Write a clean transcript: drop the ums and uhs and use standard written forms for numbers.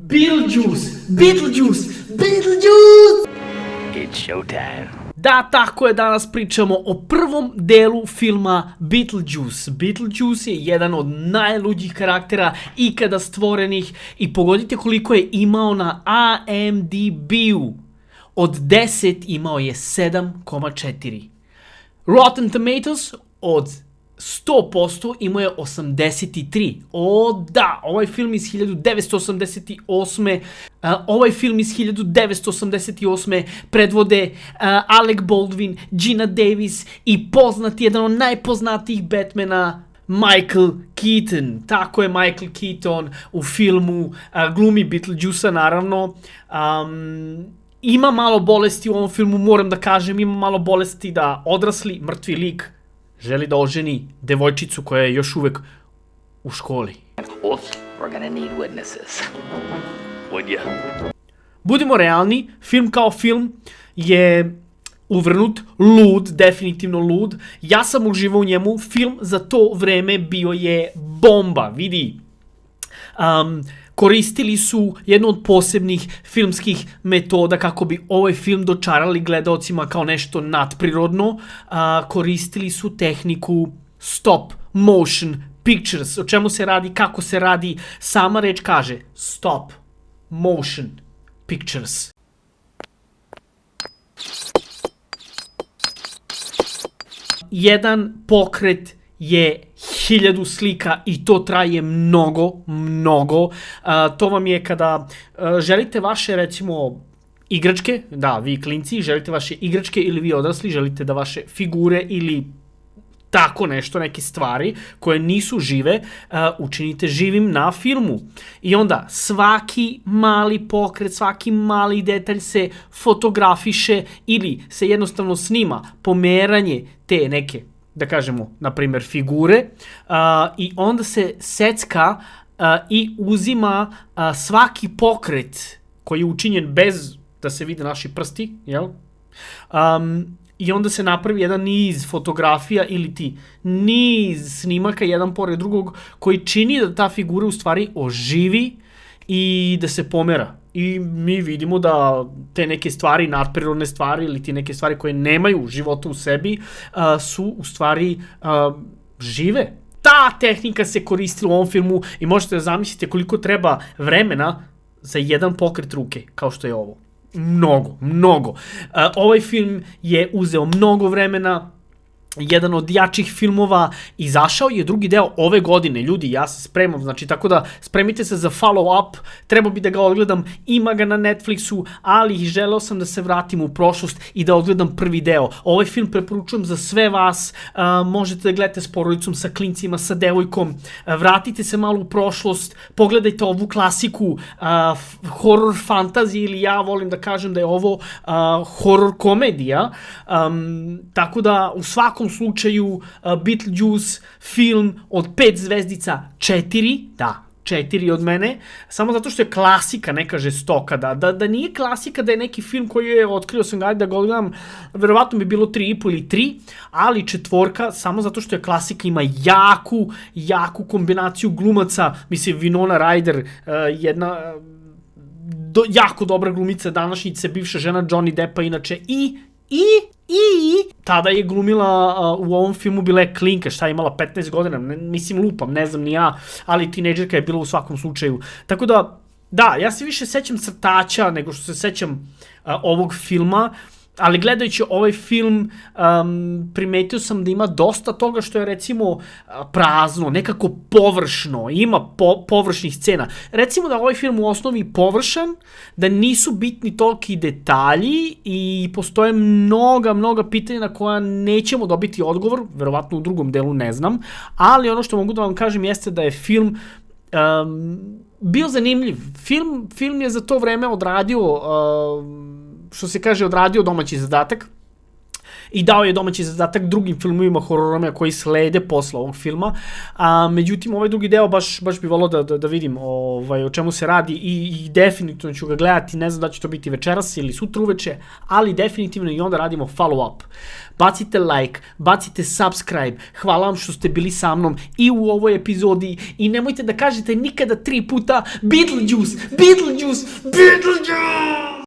Beetlejuice! Beetlejuice! Beetlejuice! It's showtime. Da, tako je, danas pričamo o prvom delu filma Beetlejuice. Beetlejuice je jedan od najluđih karaktera ikada stvorenih i pogodite koliko je imao na IMDb-u. Od 10 imao je 7,4. Rotten Tomatoes od 100% imao je 83. O da, ovaj film iz 1988. Ovaj film iz 1988. predvode Alec Baldwin, Gina Davis i poznati, jedan od najpoznatijih Batmana, Michael Keaton. Tako je, Michael Keaton u filmu glumi Beetlejuice-a, naravno. Ima malo bolesti u ovom filmu, moram da kažem, ima malo bolesti da odrasli, mrtvi lik želi da oženi devojčicu koja je još uvek u školi. Oops, we're gonna need witnesses. Would you? Budimo realni, film kao film je uvrnut, lud, definitivno lud. Ja sam uživao u njemu, film za to vreme bio je bomba, vidi. Koristili su jednu od posebnih filmskih metoda kako bi ovaj film dočarali gledaocima kao nešto nadprirodno. Koristili su tehniku stop motion pictures. O čemu se radi, kako se radi, sama reč kaže stop motion pictures. Jedan pokret je 1000 slika i to traje mnogo. To vam je kada želite vaše, recimo, igračke, da, vi klinci, želite vaše igračke ili vi odrasli, želite da vaše figure ili tako nešto, neke stvari koje nisu žive, učinite živim na filmu. I onda svaki mali pokret, svaki mali detalj se fotografiše ili se jednostavno snima pomeranje te neke, da kažemo, na primjer, figure, i onda se secka i uzima svaki pokret koji je učinjen bez da se vide naši prsti, jel? I onda se napravi jedan niz fotografija ili ti niz snimaka jedan pored drugog koji čini da ta figura u stvari oživi i da se pomera. I mi vidimo da te neke stvari, nadprirodne stvari ili ti neke stvari koje nemaju života u sebi su u stvari žive. Ta tehnika se koristila u ovom filmu i možete da zamislite koliko treba vremena za jedan pokret ruke, kao što je ovo. Mnogo. Ovaj film je uzeo mnogo vremena, jedan od jačih filmova, izašao je drugi deo ove godine, ljudi, ja se spremam, znači, tako da spremite se za follow-up, trebao bi da ga odgledam, ima ga na Netflixu, ali želeo sam da se vratim u prošlost i da odgledam prvi deo. Ovaj film preporučujem za sve vas, možete da gledate s porodicom, sa klincima, sa devojkom, vratite se malo u prošlost, pogledajte ovu klasiku horror fantazije, ili ja volim da kažem da je ovo horror komedija, tako da u svakom slučaju Beetlejuice film od 5 zvezdica 4, da, 4 od mene, samo zato što je klasika, ne kaže stoka, da nije klasika, da je neki film koji je otkrio sam ga, da ga gledam, verovatno bi bilo 3,5 ili 3, ali 4, samo zato što je klasika, ima jaku kombinaciju glumaca, mislim, Winona Ryder, jedna jako dobra glumica današnjice, bivša žena Johnny Deppa, inače, i tada je glumila u ovom filmu, bila je klinka, šta je imala, 15 godina, mislim, lupam, ne znam ni ja, ali tinejdžerka je bila u svakom slučaju. Tako da, ja se više sećam crtača nego što se sećam ovog filma, ali gledajući ovaj film primetio sam da ima dosta toga što je, recimo, prazno, nekako površno, ima površnih scena. Recimo da ovaj film u osnovi površan, da nisu bitni toliki detalji i postoje mnoga pitanja na koja nećemo dobiti odgovor, verovatno u drugom delu, ne znam, ali ono što mogu da vam kažem jeste da je film bio zanimljiv. Film je za to vreme odradio, što se kaže, odradio domaći zadatak i dao je domaći zadatak drugim filmovima hororima koji slede posle ovog filma. Međutim, ovaj drugi deo baš bi volao da vidim o čemu se radi i definitivno ću ga gledati, ne znam da će to biti večeras ili sutra uveče, ali definitivno i onda radimo follow up. Bacite like, bacite subscribe, hvala vam što ste bili sa mnom i u ovoj epizodi i nemojte da kažete nikada 3 puta Beetlejuice, Beetlejuice, Beetlejuice!